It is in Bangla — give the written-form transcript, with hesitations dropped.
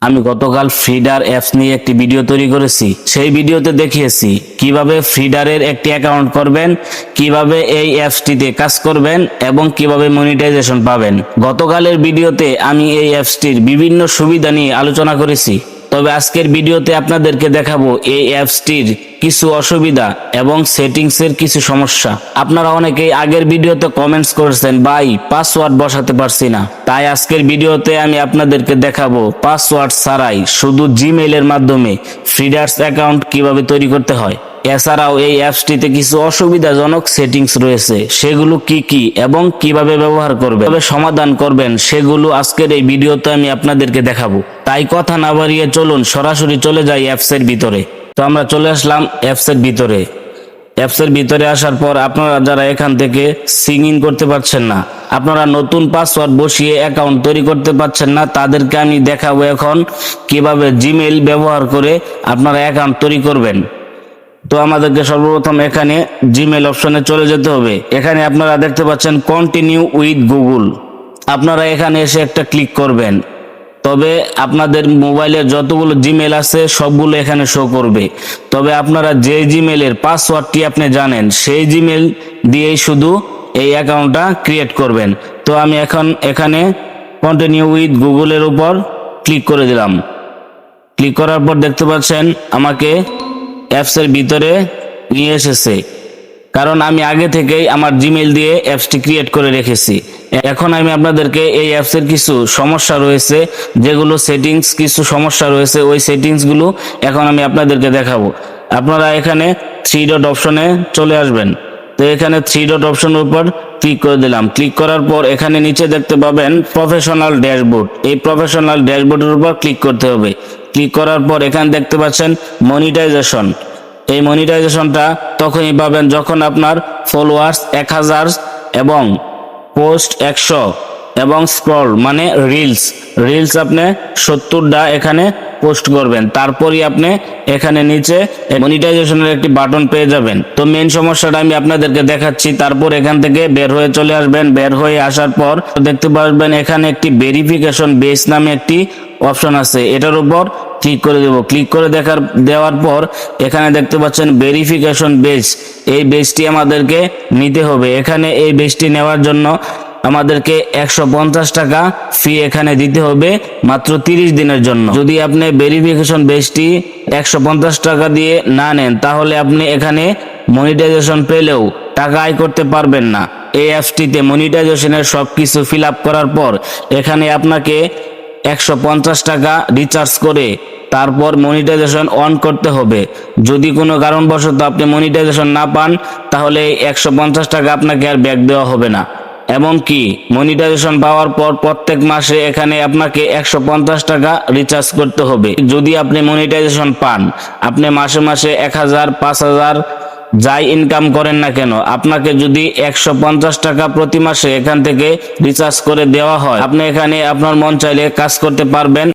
আমি গতকাল ফ্রিডার অ্যাপস নিয়ে একটি ভিডিও তৈরি করেছি। সেই ভিডিওতে দেখিয়েছি কিভাবে ফ্রিডারের একটি অ্যাকাউন্ট করবেন, কিভাবে এই অ্যাপসটিতে কাজ করবেন এবং কিভাবে মনিটাইজেশন পাবেন। গতকালের ভিডিওতে আমি এই অ্যাপসটির বিভিন্ন সুবিধা নিয়ে আলোচনা করেছি। তবে আজকের ভিডিওতে আপনাদেরকে দেখাবো এই অ্যাপসটির কিছু অসুবিধা এবং সেটিংসের কিছু সমস্যা। আপনারা অনেকেই আগের ভিডিওতে কমেন্টস করেছেন, ভাই পাসওয়ার্ড বসাতে পারছি না। তাই আজকের ভিডিওতে আমি আপনাদেরকে দেখাবো পাসওয়ার্ড ছাড়াই শুধু জিমেইলের মাধ্যমে ফ্রিডার্স অ্যাকাউন্ট কিভাবে তৈরি করতে হয়। এছাড়াও এই অ্যাপসটিতে কিছু অসুবিধাজনক সেটিংস রয়েছে, সেগুলো কি কি এবং কিভাবে ব্যবহার করবেন, কিভাবে সমাধান করবেন, সেগুলো আজকের এই ভিডিওতে আমি আপনাদেরকে দেখাবো। তাই কথা না বাড়িয়ে চলুন সরাসরি চলে যাই অ্যাপসের ভিতরে। তো আমরা চলে আসলাম অ্যাপসের ভিতরে। অ্যাপসের ভিতরে আসার পর আপনারা যারা এখান থেকে সিং ইন করতে পারছেন না, আপনারা নতুন পাসওয়ার্ড বসিয়ে অ্যাকাউন্ট তৈরি করতে পারছেন না, তাদেরকে আমি দেখাবো এখন কিভাবে জিমেইল ব্যবহার করে আপনারা অ্যাকাউন্ট তৈরি করবেন। তো আমাদেরকে সর্বপ্রথম এখানে জিমেইল অপশনে চলে যেতে হবে। এখানে আপনারা দেখতে পাচ্ছেন কন্টিনিউ উইথ গুগল। আপনারা এখানে এসে একটা ক্লিক করবেন। তবে আপনাদের মোবাইলের যতগুলো জিমেইল আছে সবগুলো এখানে শো করবে। তবে আপনারা যে জিমেইলের পাসওয়ার্ডটি আপনি জানেন সেই জিমেইল দিয়েই শুধু এই অ্যাকাউন্টটা ক্রিয়েট করবেন। তো আমি এখন এখানে কন্টিনিউ উইথ গুগলের উপর ক্লিক করে দিলাম। ক্লিক করার পর দেখতে পাচ্ছেন আমাকে অ্যাপসের ভিতরে নিয়ে এসেছে, কারণ আমি আগে থেকেই আমার জিমেইল দিয়ে অ্যাপসটি ক্রিয়েট করে রেখেছি। এখন আমি আপনাদেরকে এই অ্যাপসের কিছু সমস্যা রয়েছে, যেগুলো সেটিংস কিছু সমস্যা রয়েছে, ওই সেটিংসগুলো এখন আমি আপনাদেরকে দেখাবো। আপনারা এখানে থ্রি ডট অপশনে চলে আসবেন। তো এখানে থ্রি ডট অপশনের উপর ক্লিক করে দিলাম। ক্লিক করার পর এখানে নিচে দেখতে পাবেন প্রফেশনাল ড্যাশবোর্ড। এই প্রফেশনাল ড্যাশবোর্ডের উপর ক্লিক করতে হবে। ক্লিক করার পর এখানে দেখতে পাচ্ছেন মনিটাইজেশন। এই মনিটাইজেশনটা তখনই পাবেন যখন আপনার ফলোয়ার্স 1000 এবং পোস্ট 100 এবং স্ক্রল মানে রিলস আপনি 70টা এখানে পোস্ট করবেন, তারপরই আপনি এখানে নিচে মনিটাইজেশনের একটি বাটন পেয়ে যাবেন। তো মেইন সমস্যাটা আমি আপনাদেরকে দেখাচ্ছি, তারপর এখান থেকে বের হয়ে চলে আসবেন। বের হয়ে আসার পর দেখতে পারবেন এখানে একটি ভেরিফিকেশন বেস নামে একটি অপশন আছে, এটার উপর ক্লিক করে দেব। ক্লিক করে দেওয়ার পর এখানে দেখতে পাচ্ছেন ভেরিফিকেশন বেস। এই বেসটি আমাদেরকে নিতে হবে। এখানে এই বেসটি নেওয়ার জন্য আমাদেরকে 150 টাকা ফি এখানে দিতে হবে মাত্র 30 দিনের জন্য। যদি আপনি ভেরিফিকেশন বেসটি 150 টাকা দিয়ে না নেন, তাহলে আপনি এখানে মনিটাইজেশন পেলেও টাকা আয় করতে পারবেন না। এই অ্যাপসটিতে মনিটাইজেশনের সবকিছু ফিল আপ করার পর এখানে আপনাকে 150 টাকা রিচার্জ করে তারপর মনিটাইজেশন অন করতে হবে। যদি কোনো কারণবশত আপনি মনিটাইজেশন না পান, তাহলে 150 টাকা আপনাকে আর ব্যাক দেওয়া হবে না। এমনকি মনিটাইজেশন পাওয়ার পর প্রত্যেক মাসে এখানে আপনাকে 150 টাকা রিচার্জ করতে হবে। যদি আপনি মনিটাইজেশন পান, আপনি মাসে মাসে 1000, 5000 যাই ইনকাম করেন না কেন, আপনাকে যদি 150 টাকা প্রতি মাসে এখান থেকে রিচার্জ করে দেওয়া হয়, আপনি এখানে আপনার মন চাইলে কাজ করতে পারবেন।